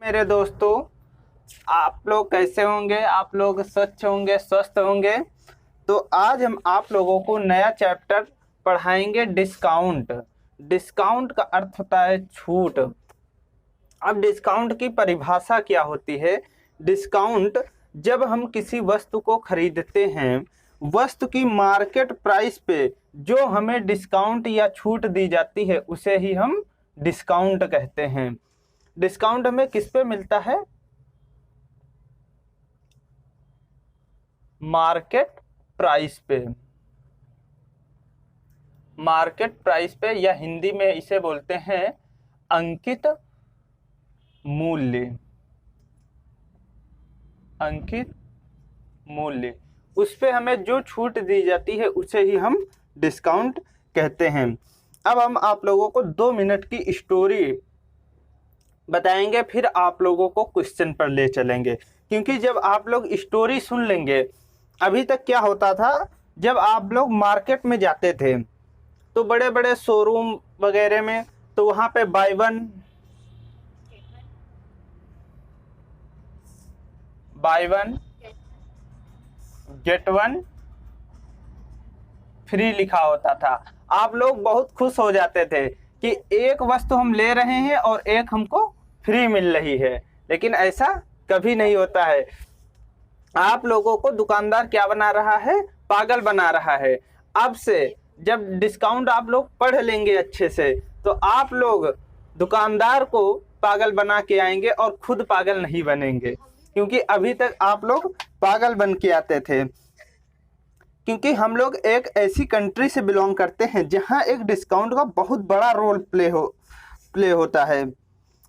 मेरे दोस्तों, आप लोग कैसे होंगे? आप लोग स्वच्छ होंगे, स्वस्थ होंगे। तो आज हम आप लोगों को नया चैप्टर पढ़ाएंगे, डिस्काउंट। डिस्काउंट का अर्थ होता है छूट। अब डिस्काउंट की परिभाषा क्या होती है? डिस्काउंट जब हम किसी वस्तु को खरीदते हैं, वस्तु की मार्केट प्राइस पे जो हमें डिस्काउंट या छूट दी जाती है उसे ही हम डिस्काउंट कहते हैं। डिस्काउंट हमें किस पे मिलता है? मार्केट प्राइस पे। मार्केट प्राइस पे या हिंदी में इसे बोलते हैं अंकित मूल्य। अंकित मूल्य, उस पे हमें जो छूट दी जाती है उसे ही हम डिस्काउंट कहते हैं। अब हम आप लोगों को 2 मिनट की स्टोरी बताएंगे, फिर आप लोगों को क्वेश्चन पर ले चलेंगे। क्योंकि जब आप लोग स्टोरी सुन लेंगे, अभी तक क्या होता था, जब आप लोग मार्केट में जाते थे तो बड़े बड़े शोरूम वगैरह में, तो वहाँ पे by one get one free लिखा होता था। आप लोग बहुत खुश हो जाते थे कि एक वस्तु हम ले रहे हैं और एक हमको फ्री मिल रही है। लेकिन ऐसा कभी नहीं होता है। आप लोगों को दुकानदार क्या बना रहा है? पागल बना रहा है। अब से जब डिस्काउंट आप लोग पढ़ लेंगे अच्छे से, तो आप लोग दुकानदार को पागल बना के आएंगे और खुद पागल नहीं बनेंगे। क्योंकि अभी तक आप लोग पागल बन के आते थे। क्योंकि हम लोग एक ऐसी कंट्री से बिलोंग करते हैं जहां एक डिस्काउंट का बहुत बड़ा रोल प्ले होता है।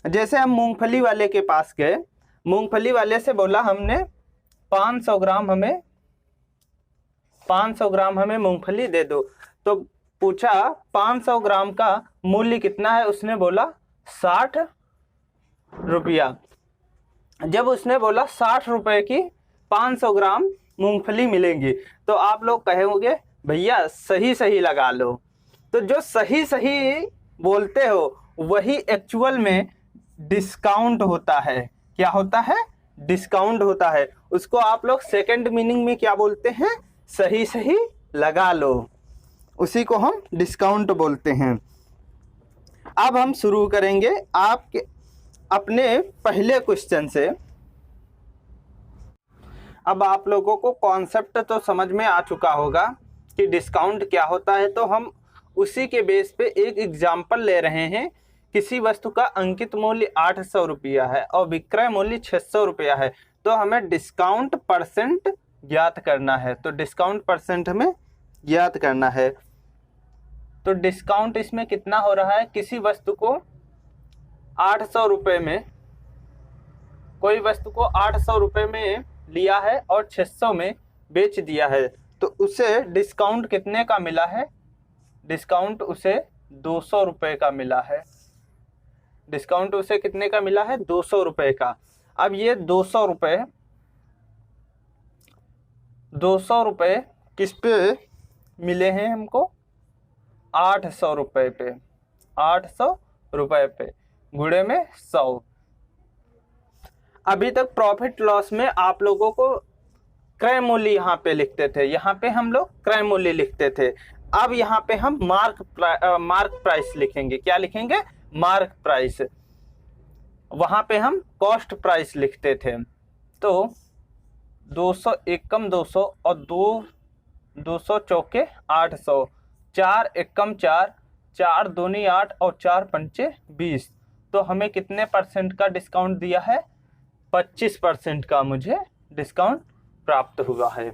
जैसे हम मूंगफली वाले के पास गए, मूंगफली वाले से बोला हमने 500 ग्राम हमें मूंगफली दे दो। तो पूछा 500 ग्राम का मूल्य कितना है? उसने बोला 60 रुपया। जब उसने बोला 60 रुपए की 500 ग्राम मूंगफली मिलेंगी, तो आप लोग कहेंगे भैया सही सही लगा लो। तो जो सही सही बोलते हो वही एक्चुअल में डिस्काउंट होता है। क्या होता है? डिस्काउंट होता है। उसको आप लोग सेकंड मीनिंग में क्या बोलते हैं? सही सही लगा लो। उसी को हम डिस्काउंट बोलते हैं। अब हम शुरू करेंगे आपके अपने पहले क्वेश्चन से। अब आप लोगों को कॉन्सेप्ट तो समझ में आ चुका होगा कि डिस्काउंट क्या होता है। तो हम उसी के बेस पे एक एग्जाम्पल ले रहे हैं। किसी वस्तु का अंकित मूल्य 800 रुपया है और विक्रय मूल्य 600 रुपया है। तो हमें डिस्काउंट परसेंट ज्ञात करना है। तो डिस्काउंट परसेंट हमें ज्ञात करना है। तो डिस्काउंट इसमें कितना हो रहा है? किसी वस्तु को 800 रुपये में, कोई वस्तु को 800 रुपये में लिया है और 600 में बेच दिया है, तो उसे डिस्काउंट कितने का मिला है? डिस्काउंट उसे 200 रुपये का मिला है। डिस्काउंट उसे कितने का मिला है? 200 रुपये का। अब ये 200 रुपये किस पे मिले हैं हमको? 800 रुपये पे। 800 रुपये पे गुणे में 100। अभी तक प्रॉफिट लॉस में आप लोगों को क्रय मूल्य यहाँ पे लिखते थे। यहाँ पे हम लोग क्रय मूल्य लिखते थे। अब यहाँ पे हम मार्क प्राइस लिखेंगे। क्या लिखेंगे? Mark price. वहाँ पे हम कॉस्ट प्राइस लिखते थे। तो 200 एकम 200 और 200 चौके 800, 4 एकम 4, 4 दूनी 8 और 4 पंचे 20। तो हमें कितने परसेंट का डिस्काउंट दिया है? 25% का मुझे डिस्काउंट प्राप्त हुआ है।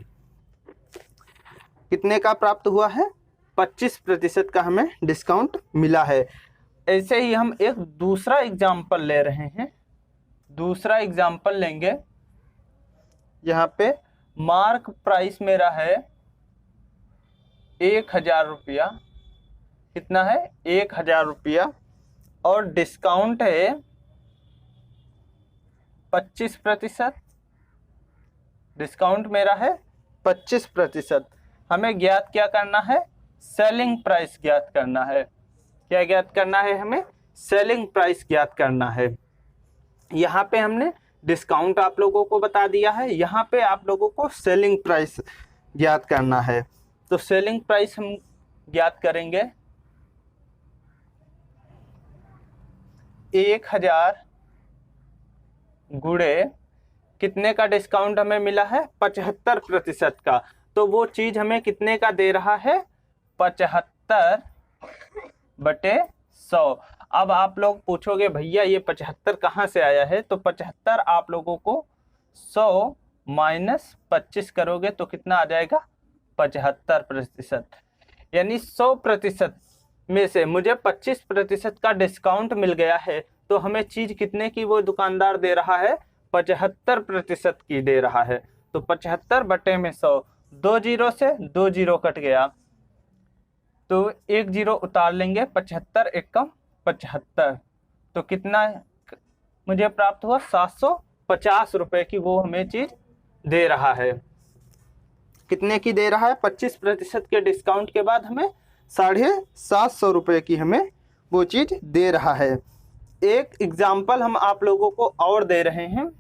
कितने का प्राप्त हुआ है? 25% का हमें डिस्काउंट मिला है। ऐसे ही हम एक दूसरा एग्जाम्पल ले रहे हैं। दूसरा एग्जाम्पल लेंगे। यहाँ पे मार्क प्राइस मेरा है 1000 रुपया। कितना है? 1000 रुपया। और डिस्काउंट है 25%। डिस्काउंट मेरा है 25%। हमें ज्ञात क्या करना है? सेलिंग प्राइस ज्ञात करना है। क्या ज्ञात करना है हमें? सेलिंग प्राइस ज्ञात करना है। यहाँ पे हमने डिस्काउंट आप लोगों को बता दिया है। यहाँ पे आप लोगों को सेलिंग प्राइस ज्ञात करना है। तो सेलिंग प्राइस हम ज्ञात करेंगे 1000 गुणे कितने का डिस्काउंट हमें मिला है, 75% का। तो वो चीज हमें कितने का दे रहा है, 75/100। अब आप लोग पूछोगे भैया ये 75 कहाँ से आया है, तो 75 आप लोगों को 100 - 25 करोगे तो कितना आ जाएगा, 75%। यानी 100% में से मुझे 25% का डिस्काउंट मिल गया है। तो हमें चीज कितने की वो दुकानदार दे रहा है, 75% की दे रहा है। तो 75/100, 2 जीरो से 2 जीरो कट गया तो 1 जीरो उतार लेंगे, 75 एकम 75। तो कितना मुझे प्राप्त हुआ, 750 रुपए की वो हमें चीज दे रहा है। कितने की दे रहा है, 25% के डिस्काउंट के बाद हमें 750 रुपए की हमें वो चीज दे रहा है। एक एग्जाम्पल हम आप लोगों को और दे रहे हैं।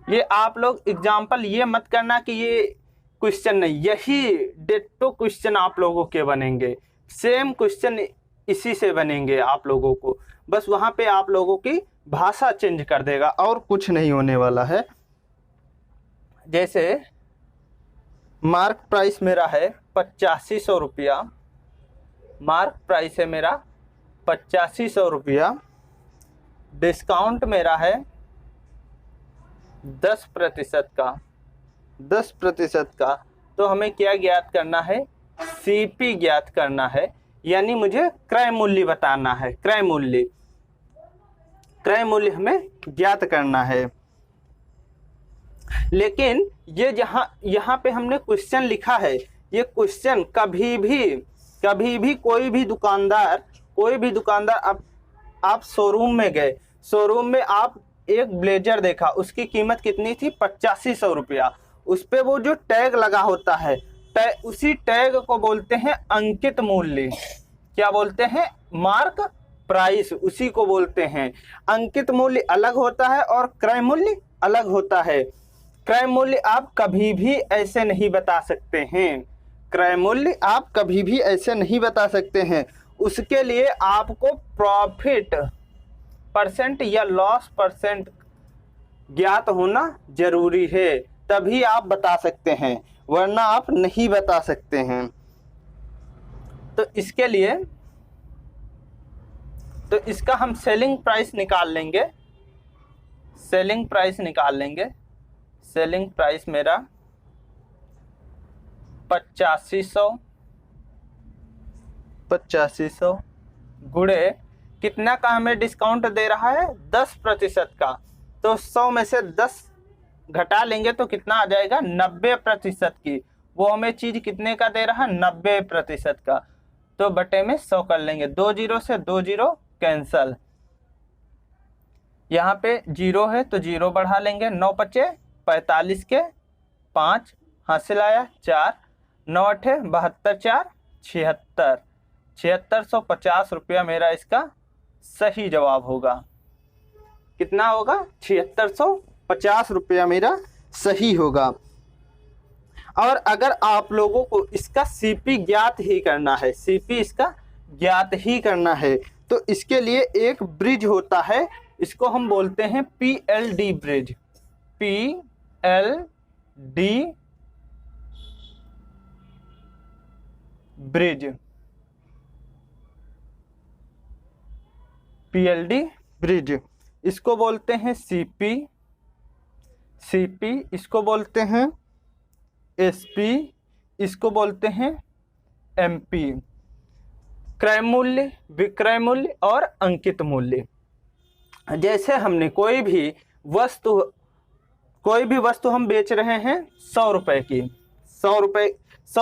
ये आप लोग एग्जाम्पल ये मत करना कि ये क्वेश्चन नहीं, यही डिट्टो क्वेश्चन आप लोगों के बनेंगे। सेम क्वेश्चन इसी से बनेंगे आप लोगों को, बस वहां पे आप लोगों की भाषा चेंज कर देगा और कुछ नहीं होने वाला है। जैसे मार्क प्राइस मेरा है 8500 रुपया, मार्क प्राइस है मेरा 8500 रुपया, डिस्काउंट मेरा है 10% का, 10% का। तो हमें क्या ज्ञात करना है, सीपी ज्ञात करना है, यानी मुझे क्रय मूल्य बताना है। क्रय मूल्य हमें ज्ञात करना है। लेकिन ये यहाँ पे हमने क्वेश्चन लिखा है, ये क्वेश्चन कभी भी कोई भी दुकानदार आप शोरूम में गए, शोरूम में आप एक ब्लेजर देखा, उसकी कीमत कितनी थी, 8500 रुपया। उस पे वो जो टैग लगा होता है, उसी टैग को बोलते हैं अंकित मूल्य। क्या बोलते हैं, मार्क प्राइस, उसी को बोलते हैं। अंकित मूल्य अलग होता है और क्रय मूल्य अलग होता है। क्रय मूल्य आप कभी भी ऐसे नहीं बता सकते हैं, क्रय मूल्य आप कभी भी ऐसे नहीं बता सकते हैं। उसके लिए आपको प्रॉफिट परसेंट या लॉस परसेंट ज्ञात होना जरूरी है, तभी आप बता सकते हैं, वरना आप नहीं बता सकते हैं। तो इसके लिए तो इसका हम सेलिंग प्राइस निकाल लेंगे। सेलिंग प्राइस निकाल लेंगे। सेलिंग प्राइस मेरा 8500 गुणे कितना का हमें डिस्काउंट दे रहा है, 10% का। तो 100 में से 10 घटा लेंगे तो कितना आ जाएगा, 90% की। वो हमें चीज कितने का दे रहा है, 90% का। तो बटे में 100 कर लेंगे, 2 जीरो से 2 जीरो कैंसल। यहाँ पे जीरो है तो जीरो बढ़ा लेंगे, 9 पचे 45 के 5 हासिल आया 4, 9 अठे 72 4 76, 7650 रुपया मेरा इसका सही जवाब होगा। कितना होगा, 7650 रुपया मेरा सही होगा। और अगर आप लोगों को इसका सीपी ज्ञात ही करना है, सीपी इसका ज्ञात ही करना है, तो इसके लिए एक ब्रिज होता है, इसको हम बोलते हैं PLD bridge. PLD bridge, PLD bridge, इसको बोलते हैं सीपी, इसको बोलते हैं SP, इसको बोलते हैं MP। क्रय मूल्य, विक्रय मूल्य और अंकित मूल्य। जैसे हमने कोई भी वस्तु हम बेच रहे हैं 100 रुपए की, 100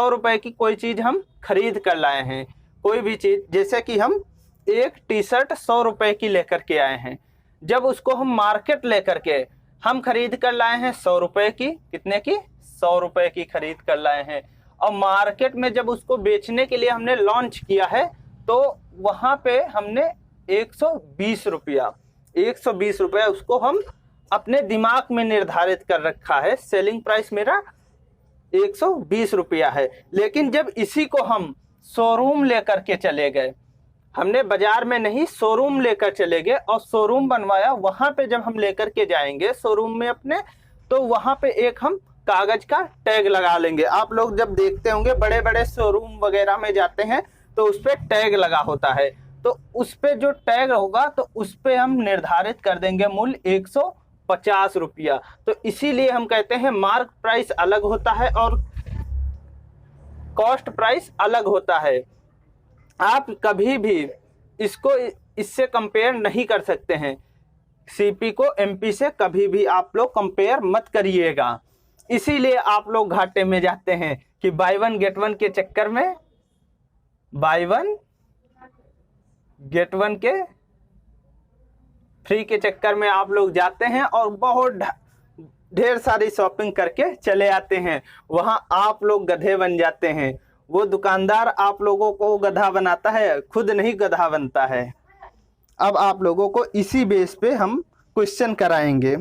रुपए की कोई चीज हम खरीद कर लाए हैं। कोई भी चीज, जैसे कि हम एक टी शर्ट 100 रुपए की लेकर के आए हैं, जब उसको हम मार्केट लेकर के हम खरीद कर लाए हैं 100 रुपए की, कितने की, 100 रुपए की खरीद कर लाए हैं। और मार्केट में जब उसको बेचने के लिए हमने लॉन्च किया है, तो वहां पे हमने 120 रुपया 120 उसको हम अपने दिमाग में निर्धारित कर रखा है, सेलिंग प्राइस मेरा 120 रुपया है। लेकिन जब इसी को हम शोरूम लेकर के चले गए, हमने बाजार में नहीं शोरूम लेकर चले गए और शोरूम बनवाया, वहां पे जब हम लेकर के जाएंगे शोरूम में अपने, तो वहां पे एक हम कागज का टैग लगा लेंगे। आप लोग जब देखते होंगे बड़े बड़े शोरूम वगैरह में जाते हैं तो उस पर टैग लगा होता है, तो उस पे जो टैग होगा तो उस पे हम निर्धारित कर देंगे मूल्य 150 रुपया। तो इसीलिए हम कहते हैं मार्क प्राइस अलग होता है और कॉस्ट प्राइस अलग होता है। आप कभी भी इसको इससे कंपेयर नहीं कर सकते हैं, सीपी को एमपी से कभी भी आप लोग कंपेयर मत करिएगा। इसीलिए आप लोग घाटे में जाते हैं कि बाय वन गेट वन के चक्कर में, बाय वन गेट वन के फ्री के चक्कर में आप लोग जाते हैं और बहुत ढेर सारी शॉपिंग करके चले आते हैं। वहां आप लोग गधे बन जाते हैं, वो दुकानदार आप लोगों को गधा बनाता है, खुद नहीं गधा बनता है। अब आप लोगों को इसी बेस पे हम क्वेश्चन कराएंगे।